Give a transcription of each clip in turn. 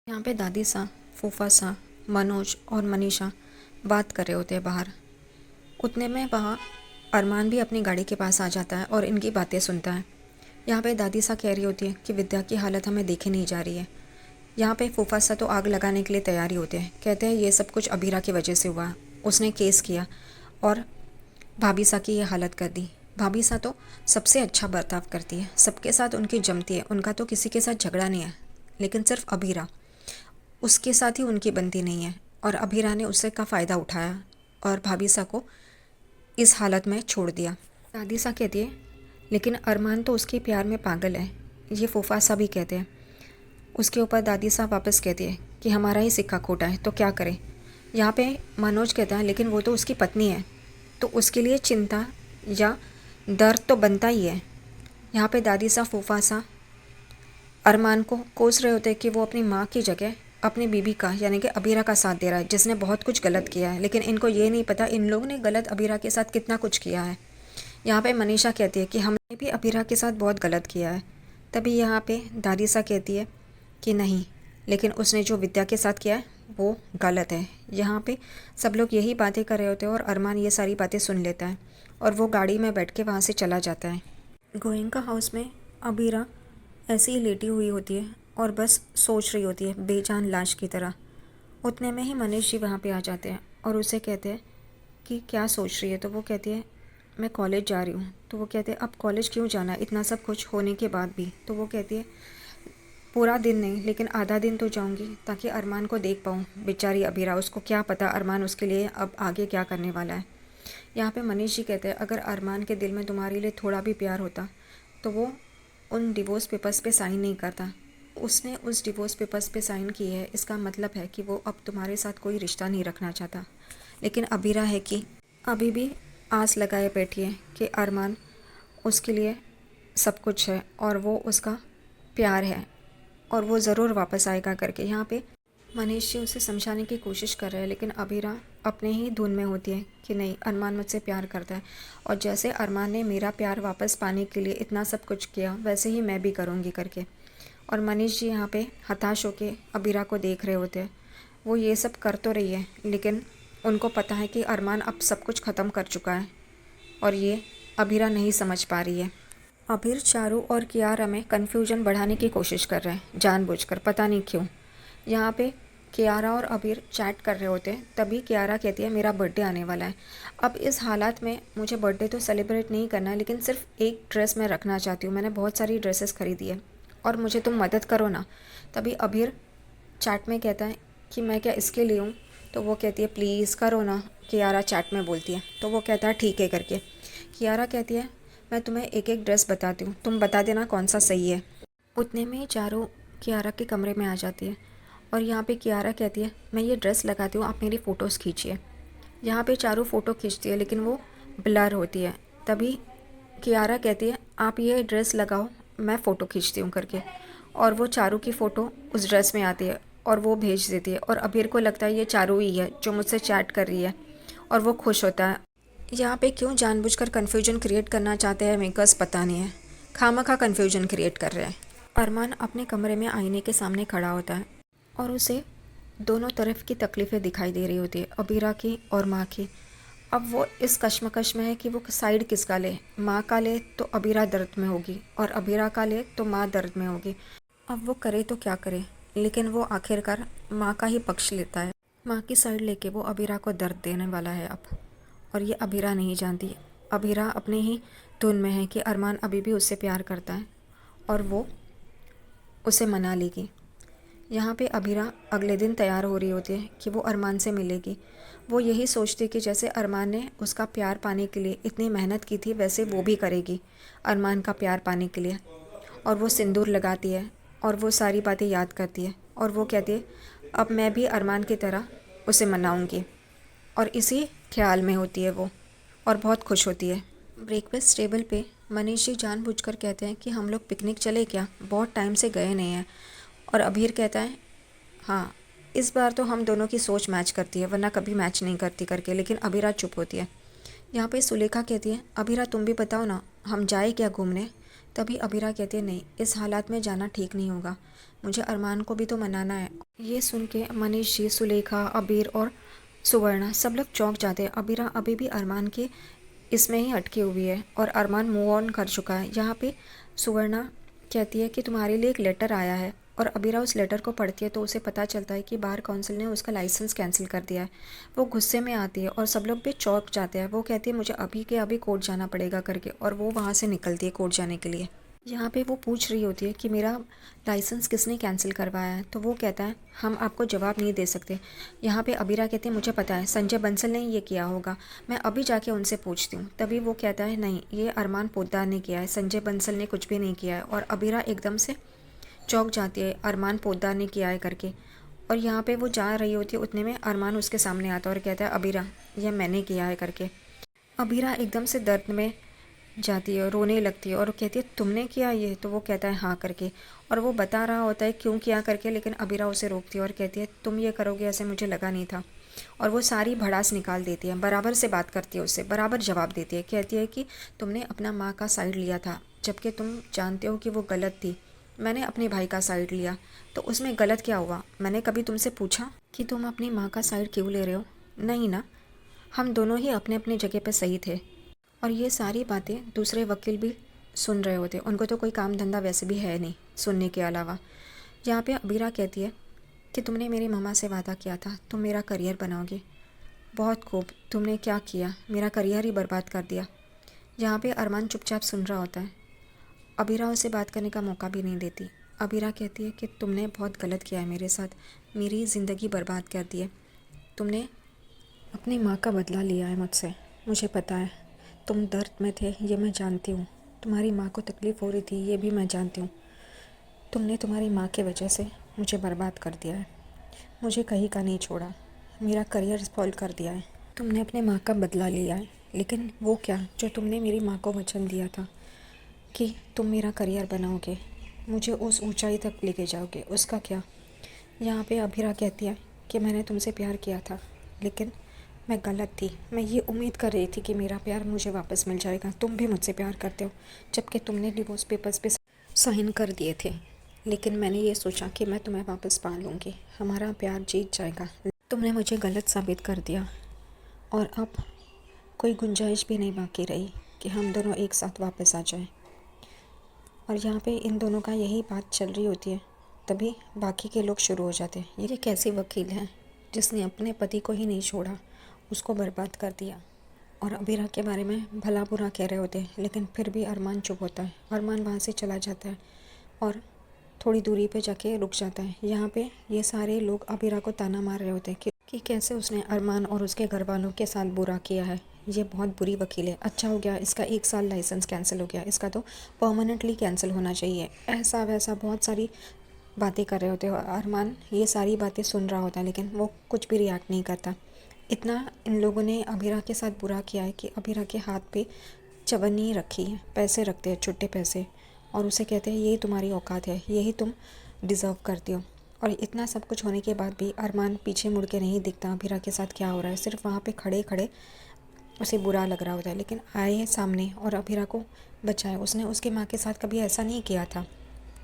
यहाँ पे दादी सा, फूफा सा, मनोज और मनीषा बात कर रहे होते हैं बाहर। उतने में वहाँ अरमान भी अपनी गाड़ी के पास आ जाता है और इनकी बातें सुनता है। यहाँ पे दादी सा कह रही होती है कि विद्या की हालत हमें देखी नहीं जा रही है। यहाँ पे फूफा सा तो आग लगाने के लिए तैयारी होते हैं, कहते हैं ये सब कुछ अबीरा की वजह से हुआ, उसने केस किया और भाभी सा की ये हालत कर दी। भाभी सा तो सबसे अच्छा बर्ताव करती है, सबके साथ उनकी जमती है, उनका तो किसी के साथ झगड़ा नहीं है, लेकिन सिर्फ अबीरा, उसके साथ ही उनकी बनती नहीं है और अबीरा ने उससे का फ़ायदा उठाया और भाभी सा को इस हालत में छोड़ दिया। दादी सा कहती है लेकिन अरमान तो उसके प्यार में पागल है, ये फूफा सा भी कहते हैं। उसके ऊपर दादी सा वापस कहती है कि हमारा ही सिक्का खोटा है तो क्या करें। यहाँ पे मनोज कहता है लेकिन वो तो उसकी पत्नी है, तो उसके लिए चिंता या दर्द तो बनता ही है। यहाँ पे दादी सा, फूफा सा अरमान को कोस रहे होते हैं कि वो अपनी माँ की जगह अपनी बीबी का यानी कि अबीरा का साथ दे रहा है, जिसने बहुत कुछ गलत किया है, लेकिन इनको ये नहीं पता इन लोगों ने गलत अबीरा के साथ कितना कुछ किया है। यहाँ पे मनीषा कहती है कि हमने भी अबीरा के साथ बहुत गलत किया है। तभी यहाँ पे दादी सा कहती है कि नहीं, लेकिन उसने जो विद्या के साथ किया है वो गलत है। यहाँ पे सब लोग यही बातें कर रहे होते हैं और अरमान ये सारी बातें सुन लेता है और वो गाड़ी में बैठ के वहाँ से चला जाता है। गोयनका हाउस में अबीरा ऐसे ही लेटी हुई होती है और बस सोच रही होती है बेजान लाश की तरह। उतने में ही मनीष जी वहाँ पे आ जाते हैं और उसे कहते हैं कि क्या सोच रही है। तो वो कहती है मैं कॉलेज जा रही हूँ। तो वो कहते हैं अब कॉलेज क्यों जाना है इतना सब कुछ होने के बाद भी। तो वो कहती है पूरा दिन नहीं लेकिन आधा दिन तो जाऊँगी ताकि अरमान को देख पाऊँ। बेचारी अबीरा, उसको क्या पता अरमान उसके लिए अब आगे क्या करने वाला है। यहाँ पे मनीष जी कहते हैं अगर अरमान के दिल में तुम्हारे लिए थोड़ा भी प्यार होता तो वो उन डिवोर्स पेपर्स पे साइन नहीं करता। उसने उस डिवोर्स पेपर्स पे साइन की है, इसका मतलब है कि वो अब तुम्हारे साथ कोई रिश्ता नहीं रखना चाहता। लेकिन अबीरा है कि अभी भी आस लगाए बैठी है कि अरमान उसके लिए सब कुछ है और वो उसका प्यार है और वो ज़रूर वापस आएगा करके। यहाँ पे मनीष जी उसे समझाने की कोशिश कर रहे हैं, लेकिन अबीरा अपने ही धुन में होती है कि नहीं, अरमान मुझसे प्यार करता है और जैसे अरमान ने मेरा प्यार वापस पाने के लिए इतना सब कुछ किया वैसे ही मैं भी करूँगी करके। और मनीष जी यहाँ पे हताश होके अबीरा को देख रहे होते हैं। वो ये सब कर तो रही है लेकिन उनको पता है कि अरमान अब सब कुछ ख़त्म कर चुका है और ये अबीरा नहीं समझ पा रही है। अबीर, चारू और कियारा में कन्फ्यूजन बढ़ाने की कोशिश कर रहे हैं जानबूझकर, पता नहीं क्यों। यहाँ पे कियारा और अबीर चैट कर रहे होते हैं, तभी कियारा कहती है मेरा बर्थडे आने वाला है। अब इस हालात में मुझे बर्थडे तो सेलिब्रेट नहीं करना है, लेकिन सिर्फ एक ड्रेस मैं रखना चाहती हूँ, मैंने बहुत सारी ड्रेसेस खरीदी है और मुझे तुम मदद करो ना। तभी अबीर चैट में कहता है कि मैं क्या इसके लिए हूँ। तो वो कहती है प्लीज़ करो ना, कियारा चैट में बोलती है। तो वो कहता है ठीक है करके। कियारा कहती है मैं तुम्हें एक एक ड्रेस बताती हूँ, तुम बता देना कौन सा सही है। उतने में ही चारों कियारा के कमरे में आ जाती है और यहाँ पे कियारा कहती है मैं ये ड्रेस लगाती हूँ, आप मेरी फ़ोटोज़ खींचिए। यहाँ पे चारों फ़ोटो खींचती है लेकिन वो ब्लर होती है। तभी कियारा कहती है आप ये ड्रेस लगाओ, मैं फ़ोटो खींचती हूँ करके। और वो चारू की फ़ोटो उस ड्रेस में आती है और वो भेज देती है और अबीर को लगता है ये चारू ही है जो मुझसे चैट कर रही है और वो खुश होता है। यहाँ पे क्यों जानबूझकर कन्फ्यूजन क्रिएट करना चाहते हैं मेकर्स पता नहीं है, खामखा कन्फ्यूजन क्रिएट कर रहे हैं। अरमान अपने कमरे में आईने के सामने खड़ा होता है और उसे दोनों तरफ की तकलीफ़ें दिखाई दे रही होती है, अबीरा की और माँ की। अब वो इस कश्मकश में है कि वो साइड किसका ले। माँ का ले तो अबीरा दर्द में होगी और अबीरा का ले तो माँ दर्द में होगी। अब वो करे तो क्या करे, लेकिन वो आखिरकार माँ का ही पक्ष लेता है। माँ की साइड लेके वो अबीरा को दर्द देने वाला है अब, और ये अबीरा नहीं जानती। अबीरा अपने ही धुन में है कि अरमान अभी भी उससे प्यार करता है और वो उसे मना लेगी। यहाँ पे अबीरा अगले दिन तैयार हो रही होती है कि वो अरमान से मिलेगी। वो यही सोचती है कि जैसे अरमान ने उसका प्यार पाने के लिए इतनी मेहनत की थी वैसे वो भी करेगी अरमान का प्यार पाने के लिए। और वो सिंदूर लगाती है और वो सारी बातें याद करती है और वो कहती है अब मैं भी अरमान की तरह उसे मनाऊंगी। और इसी ख्याल में होती है वो और बहुत खुश होती है। ब्रेकफास्ट टेबल पे मनीष जी जानबूझकर कहते हैं कि हम लोग पिकनिक चले क्या, बहुत टाइम से गए नहीं हैं। और अबीर कहता है हाँ, इस बार तो हम दोनों की सोच मैच करती है, वरना कभी मैच नहीं करती करके, लेकिन अबीरा चुप होती है। यहाँ पे सुलेखा कहती है अबीरा तुम भी बताओ ना, हम जाए क्या घूमने, तभी अबीरा कहती है नहीं, इस हालात में जाना ठीक नहीं होगा, मुझे अरमान को भी तो मनाना है। ये सुन के मनीष जी, सुलेखा, अबीर और सुवर्णा सब लोग चौंक जाते हैं। अबीरा अभी भी अरमान के इसमें ही अटकी हुई है और अरमान मूव ऑन कर चुका है। यहाँ पे सुवर्णा कहती है कि तुम्हारे लिए एक लेटर आया है, और अबीरा उस लेटर को पढ़ती है तो उसे पता चलता है कि बार काउंसिल ने उसका लाइसेंस कैंसिल कर दिया है। वो गुस्से में आती है और सब लोग भी चौंक जाते हैं। वो कहती है मुझे अभी के अभी कोर्ट जाना पड़ेगा करके, और वो वहाँ से निकलती है कोर्ट जाने के लिए। यहाँ पे वो पूछ रही होती है कि मेरा लाइसेंस किसने कैंसिल करवाया है, तो वो कहता है हम आपको जवाब नहीं दे सकते। यहाँ पे अबीरा कहती है मुझे पता है, संजय बंसल ने ये किया होगा, मैं अभी जाके उनसे पूछती हूँ। तभी वो कहता है नहीं, ये अरमान पोद्दार ने किया है, संजय बंसल ने कुछ भी नहीं किया है। और अबीरा एकदम से चौंक जाती है, अरमान पोद्दार ने किया है करके। और यहाँ पे वो जा रही होती है, उतने में अरमान उसके सामने आता है और कहता है अबीरा, यह मैंने किया है करके। अबीरा एकदम से दर्द में जाती है और रोने लगती है और कहती है तुमने किया ये, तो वो कहता है हाँ करके। और वो बता रहा होता है क्यों किया करके, लेकिन अबीरा उसे रोकती है और कहती है तुम ये करोगे ऐसे मुझे लगा नहीं था। और वो सारी भड़ास निकाल देती है, बराबर से बात करती है उससे, बराबर जवाब देती है। कहती है कि तुमने अपना माँ का साइड लिया था, जबकि तुम जानते हो कि वो गलत थी। मैंने अपने भाई का साइड लिया, तो उसमें गलत क्या हुआ? मैंने कभी तुमसे पूछा कि तुम अपनी माँ का साइड क्यों ले रहे हो? नहीं ना, हम दोनों ही अपने अपने जगह पे सही थे। और ये सारी बातें दूसरे वकील भी सुन रहे होते, उनको तो कोई काम धंधा वैसे भी है नहीं सुनने के अलावा। यहाँ पे अबीरा कहती है कि तुमने मेरी मम्मा से वादा किया था तुम मेरा करियर बनाओगे, बहुत खूब, तुमने क्या किया, मेरा करियर ही बर्बाद कर दिया। यहाँ पे अरमान चुपचाप सुन रहा होता है, अबीरा उसे बात करने का मौका भी नहीं देती। अबीरा कहती है कि तुमने बहुत गलत किया है मेरे साथ, मेरी ज़िंदगी बर्बाद कर दी है, तुमने अपनी माँ का बदला लिया है मुझसे, मुझे पता है तुम दर्द में थे, ये मैं जानती हूँ, तुम्हारी माँ को तकलीफ़ हो रही थी, ये भी मैं जानती हूँ। तुमने तुम्हारी माँ के वजह से मुझे बर्बाद कर दिया है, मुझे कहीं का नहीं छोड़ा, मेरा करियर स्पॉइल कर दिया है। तुमने अपने माँ का बदला लिया है, लेकिन वो क्या जो तुमने मेरी माँ को वचन दिया था कि तुम मेरा करियर बनाओगे, मुझे उस ऊंचाई तक लेके जाओगे, उसका क्या? यहाँ पे अबीरा कहती है कि मैंने तुमसे प्यार किया था, लेकिन मैं गलत थी। मैं ये उम्मीद कर रही थी कि मेरा प्यार मुझे वापस मिल जाएगा, तुम भी मुझसे प्यार करते हो, जबकि तुमने डिवोर्स पेपर्स पे साइन कर दिए थे। लेकिन मैंने ये सोचा कि मैं तुम्हें वापस पा लूँगी, हमारा प्यार जीत जाएगा। तुमने मुझे गलत साबित कर दिया, और अब कोई गुंजाइश भी नहीं बाकी रही कि हम दोनों एक साथ वापस आ जाएं। और यहाँ पे इन दोनों का यही बात चल रही होती है, तभी बाकी के लोग शुरू हो जाते हैं, ये कैसी वकील है जिसने अपने पति को ही नहीं छोड़ा, उसको बर्बाद कर दिया। और अबीरा के बारे में भला बुरा कह रहे होते हैं, लेकिन फिर भी अरमान चुप होता है। अरमान वहाँ से चला जाता है और थोड़ी दूरी पे जाके रुक जाता है। यहाँ पे ये सारे लोग अबीरा को ताना मार रहे होते हैं कि कैसे उसने अरमान और उसके घर वालों के साथ बुरा किया है, ये बहुत बुरी वकील है, अच्छा हो गया इसका 1 साल लाइसेंस कैंसिल हो गया, इसका तो परमानेंटली कैंसिल होना चाहिए, ऐसा वैसा बहुत सारी बातें कर रहे होते हैं। अरमान ये सारी बातें सुन रहा होता है, लेकिन वो कुछ भी रिएक्ट नहीं करता। इतना इन लोगों ने अबीरा के साथ बुरा किया है कि अबीरा के हाथ पे चवन्नी रखी है, पैसे रखते हैं, छुट्टे पैसे, और उसे कहते हैं यही तुम्हारी औकात है, यही तुम डिज़र्व करती हो। और इतना सब कुछ होने के बाद भी अरमान पीछे मुड़ के नहीं दिखता अबीरा के साथ क्या हो रहा है, सिर्फ वहाँ पे खड़े खड़े उसे बुरा लग रहा होता है। लेकिन आए सामने और अबीरा को बचाए। उसने उसकी माँ के साथ कभी ऐसा नहीं किया था,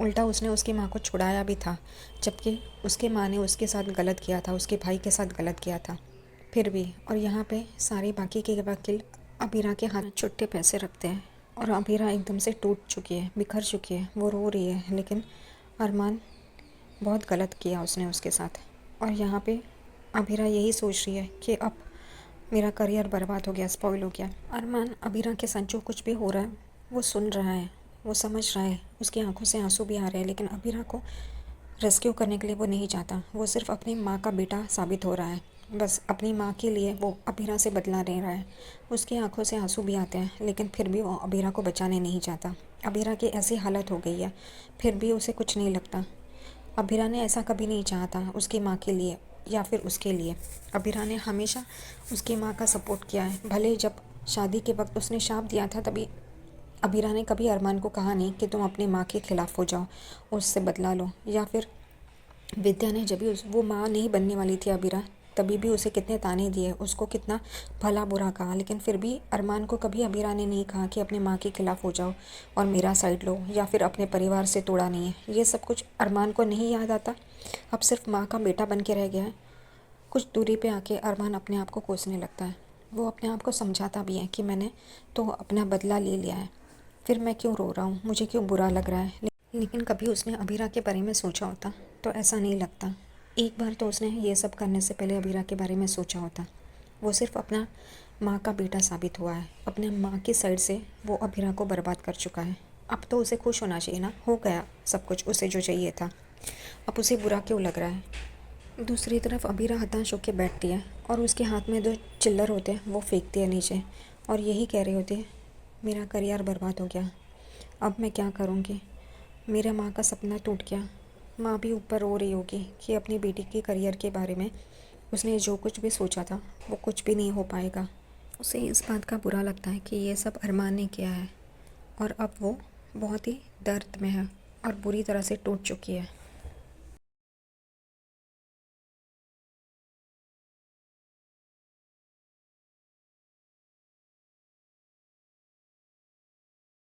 उल्टा उसने उसकी माँ को छुड़ाया भी था, जबकि उसकी माँ ने उसके साथ गलत किया था, उसके भाई के साथ गलत किया था, फिर भी। और यहाँ पे सारे बाकी के वकील अबीरा के हाथ में छुट्टे पैसे रखते हैं, और अबीरा एकदम से टूट चुकी है, बिखर चुकी है, वो रो रही है, लेकिन अरमान बहुत गलत किया उसने उसके साथ। और यहाँ पे अबीरा यही सोच रही है कि अब मेरा करियर बर्बाद हो गया, स्पॉइल हो गया। अरमान अबीरा के साथ जो कुछ भी हो रहा है वो सुन रहा है, वो समझ रहा है, उसकी आंखों से आंसू भी आ रहे हैं, लेकिन अबीरा को रेस्क्यू करने के लिए वो नहीं चाहता। वो सिर्फ अपनी माँ का बेटा साबित हो रहा है, बस अपनी माँ के लिए वो अबीरा से बदला ले रहा है। उसकी आंखों से आंसू भी आते हैं, लेकिन फिर भी वो अबीरा को बचाने नहीं चाहता। अबीरा की ऐसी हालत हो गई है, फिर भी उसे कुछ नहीं लगता। अबीरा ने ऐसा कभी नहीं चाहा था उसकी माँ के लिए या फिर उसके लिए। अबीरा ने हमेशा उसकी माँ का सपोर्ट किया है। भले जब शादी के वक्त उसने शाप दिया था, तभी अबीरा ने कभी अरमान को कहा नहीं कि तुम अपनी माँ के खिलाफ हो जाओ, उससे बदला लो। या फिर विद्या ने जब भी वो माँ नहीं बनने वाली थी अबीरा, तभी भी उसे कितने ताने दिए, उसको कितना भला बुरा कहा, लेकिन फिर भी अरमान को कभी अबीरा ने नहीं कहा कि अपनी माँ के खिलाफ़ हो जाओ और मेरा साइड लो, या फिर अपने परिवार से तोड़ा नहीं है। ये सब कुछ अरमान को नहीं याद आता। अब सिर्फ माँ का बेटा बन के रह गया है। कुछ दूरी पे आके अरमान अपने आप को कोसने लगता है। वो अपने आप को समझाता भी है कि मैंने तो अपना बदला ले लिया है, फिर मैं क्यों रो रहा हूँ, मुझे क्यों बुरा लग रहा है। लेकिन कभी उसने अबीरा के बारे में सोचा होता तो ऐसा नहीं लगता। एक बार तो उसने ये सब करने से पहले अबीरा के बारे में सोचा होता। वो सिर्फ अपना माँ का बेटा साबित हुआ है। अपने माँ की साइड से वो अबीरा को बर्बाद कर चुका है। अब तो उसे खुश होना चाहिए ना, हो गया सब कुछ उसे जो चाहिए था। अब उसे बुरा क्यों लग रहा है। दूसरी तरफ अबीरा हताश होकर बैठती है और उसके हाथ में 2 चिल्लर होते हैं वो फेंकती है नीचे, और यही कह रही होती है, मेरा करियर बर्बाद हो गया, अब मैं क्या करूँगी, मेरा माँ का सपना टूट गया। माँ भी ऊपर रो रही होगी कि अपनी बेटी के करियर के बारे में उसने जो कुछ भी सोचा था वो कुछ भी नहीं हो पाएगा। उसे इस बात का बुरा लगता है कि ये सब अरमान ने किया है, और अब वो बहुत ही दर्द में है और बुरी तरह से टूट चुकी है।